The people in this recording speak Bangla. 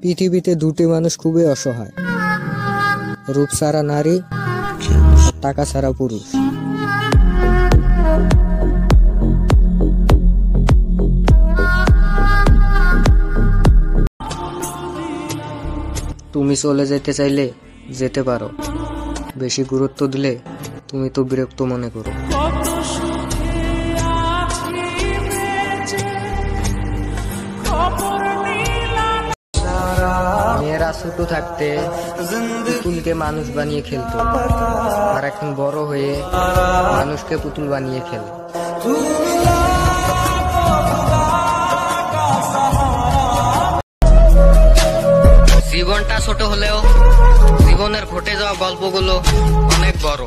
পৃথিবীতে দুটি মানুষ খুবই অসহায়, রূপ ছাড়া নারী, টাকা ছাড়া পুরুষ। তুমি চলে যেতে চাইলে যেতে পারো, বেশি গুরুত্ব দিলে তুমি তো বিরক্ত মনে করো। মেয়েরা ছোট থাকতে পুতুলকে মানুষ বানিয়ে খেলতো, আর এখন বড় হয়ে মানুষকে পুতুল বানিয়ে খেলে। জীবনটা ছোট হলেও জীবনের ঘটে যাওয়া গল্পগুলো অনেক বড়।